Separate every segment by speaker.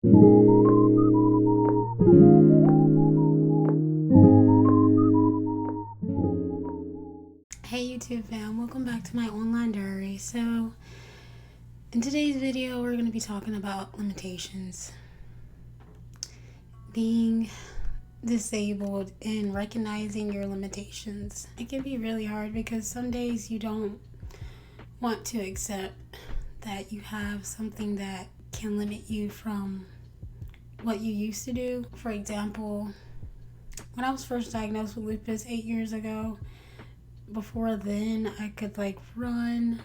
Speaker 1: Hey YouTube fam, welcome back to my online diary. So in today's video we're going to be talking about limitations. Being disabled and recognizing your limitations. It can be really hard because some days you don't want to accept that you have something that can limit you from what you used to do. For example, when I was first diagnosed with lupus 8 years ago, before then I could run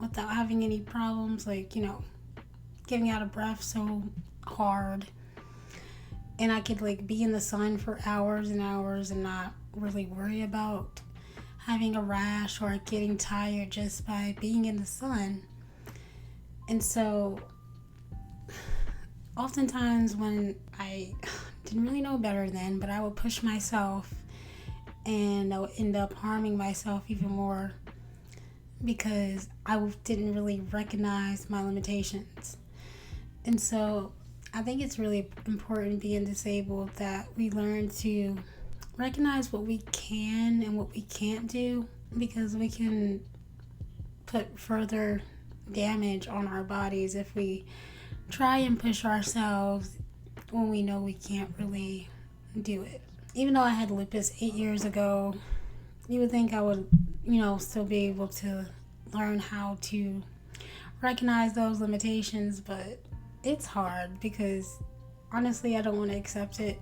Speaker 1: without having any problems, getting out of breath so hard, and I could be in the sun for hours and hours and not really worry about having a rash or getting tired just by being in the sun. And so oftentimes when I didn't really know better then, but I would push myself and I would end up harming myself even more because I didn't really recognize my limitations. And so I think it's really important being disabled that we learn to recognize what we can and what we can't do, because we can put further damage on our bodies if we try and push ourselves when we know we can't really do it. Even though I had lupus 8 years ago, you would think I would, still be able to learn how to recognize those limitations, but it's hard because honestly, I don't want to accept it.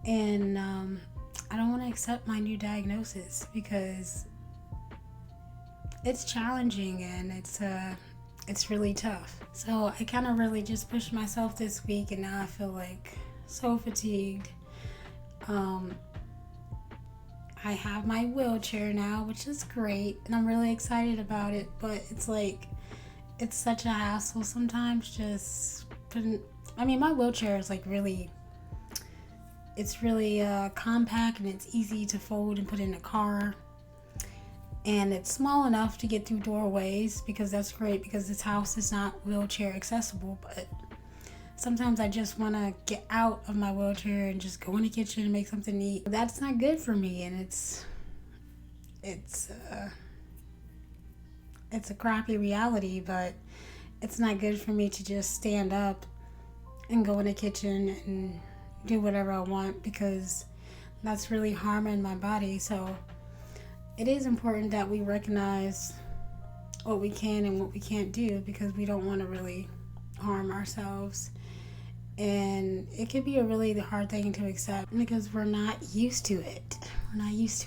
Speaker 1: And I don't want to accept my new diagnosis because it's challenging and it's really tough. So I kind of really just pushed myself this week, and now I feel so fatigued. I have my wheelchair now, which is great, and I'm really excited about it, but it's such a hassle sometimes just my wheelchair is really compact, and it's easy to fold and put in a car, and it's small enough to get through doorways, because that's great because this house is not wheelchair accessible. But sometimes I just want to get out of my wheelchair and just go in the kitchen and make something to eat. That's not good for me, and it's a crappy reality, but it's not good for me to just stand up and go in the kitchen and do whatever I want, because that's really harming my body. So it is important that we recognize what we can and what we can't do, because we don't want to really harm ourselves. And it could be a really hard thing to accept because we're not used to it. I'm not used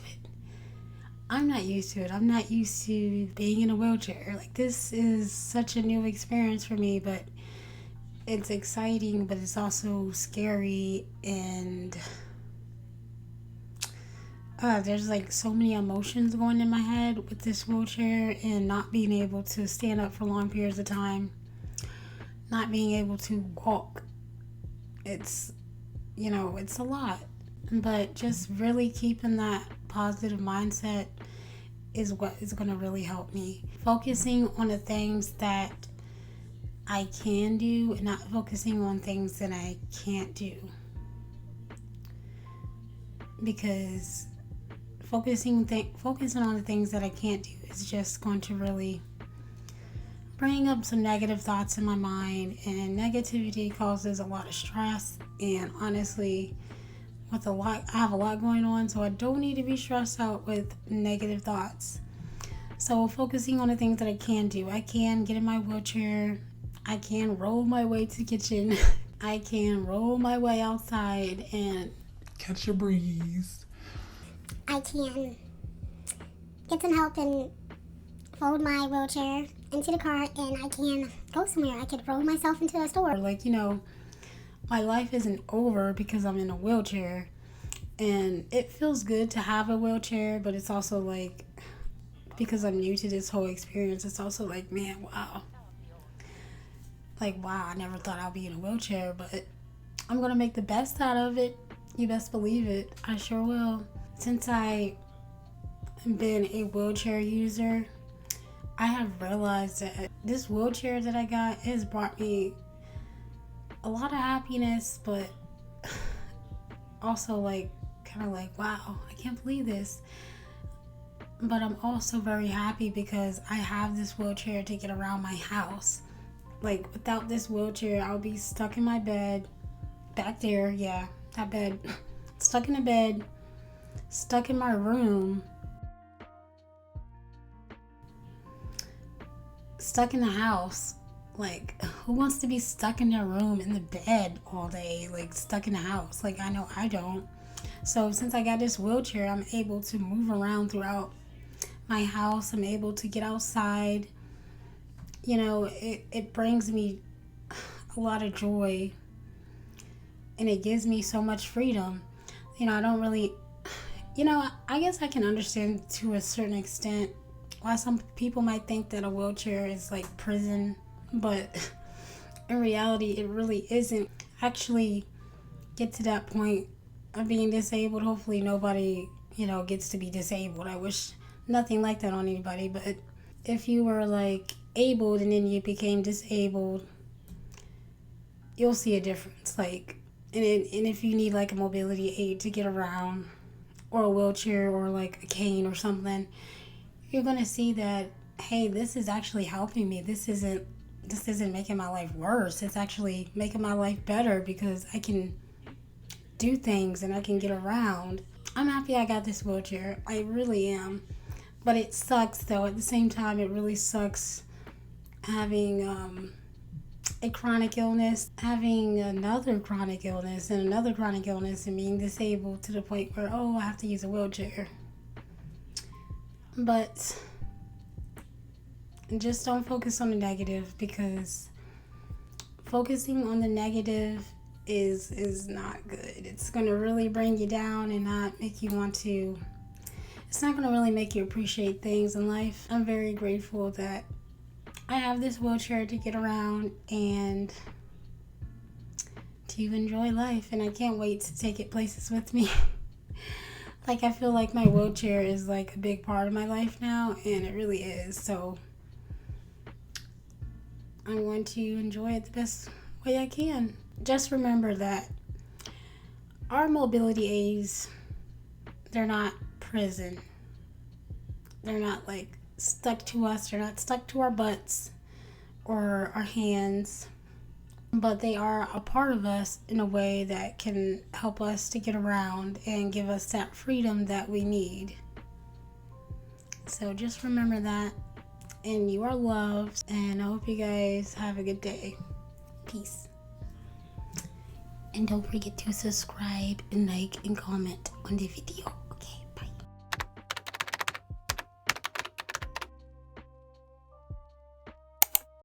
Speaker 1: to it. I'm not used to being in a wheelchair. This is such a new experience for me, but it's exciting, but it's also scary. And there's so many emotions going in my head with this wheelchair, and not being able to stand up for long periods of time, not being able to walk. It's a lot, but just really keeping that positive mindset is what is going to really help me. Focusing on the things that I can do and not focusing on things that I can't do, because focusing on the things that I can't do is just going to really bring up some negative thoughts in my mind, and negativity causes a lot of stress. And honestly, I have a lot going on, so I don't need to be stressed out with negative thoughts. So focusing on the things that I can do. I can get in my wheelchair. I can roll my way to the kitchen. I can roll my way outside and
Speaker 2: catch a breeze.
Speaker 3: I can get some help and fold my wheelchair into the car, and I can go somewhere. I could roll myself into a store.
Speaker 1: My life isn't over because I'm in a wheelchair, and it feels good to have a wheelchair, but it's also because I'm new to this whole experience, it's also man, wow. Wow, I never thought I'd be in a wheelchair, but I'm gonna make the best out of it. You best believe it. I sure will. Since I've been a wheelchair user, I have realized that this wheelchair that I got has brought me a lot of happiness, but also like kind of like, wow, I can't believe this. But I'm also very happy because I have this wheelchair to get around my house. Like, without this wheelchair, I'll be stuck in my bed back there. Yeah, that bed. Stuck in the bed, stuck in my room, stuck in the house. Like, who wants to be stuck in their room in the bed all day? Like, stuck in the house. Like, I know I don't. So since I got this wheelchair, I'm able to move around throughout my house. I'm able to get outside. You know, it brings me a lot of joy, and it gives me so much freedom. You know, I don't really, I guess I can understand to a certain extent why some people might think that a wheelchair is like prison, but in reality, it really isn't. Actually get to that point of being disabled. Hopefully nobody, gets to be disabled. I wish nothing like that on anybody, but if you were like abled and then you became disabled, you'll see a difference. Like, and if you need like a mobility aid to get around, or a wheelchair, or like a cane or something, you're gonna see that, hey, this is actually helping me. This isn't making my life worse. It's actually making my life better because I can do things and I can get around. I'm happy I got this wheelchair. I really am. But it sucks though. At the same time, it really sucks having a chronic illness, having another chronic illness, and another chronic illness, and being disabled to the point where, I have to use a wheelchair. But just don't focus on the negative, because focusing on the negative is not good. It's going to really bring you down and not make you want to. It's not going to really make you appreciate things in life. I'm very grateful that I have this wheelchair to get around and to enjoy life, and I can't wait to take it places with me. Like, I feel like my wheelchair is like a big part of my life now, and it really is. So I'm going to enjoy it the best way I can. Just remember that our mobility aids, they're not prison. They're not like stuck to us. They're not stuck to our butts or our hands, but they are a part of us in a way that can help us to get around and give us that freedom that we need. So just remember that, and you are loved, and I hope you guys have a good day. Peace. And don't forget to subscribe and like and comment on the video.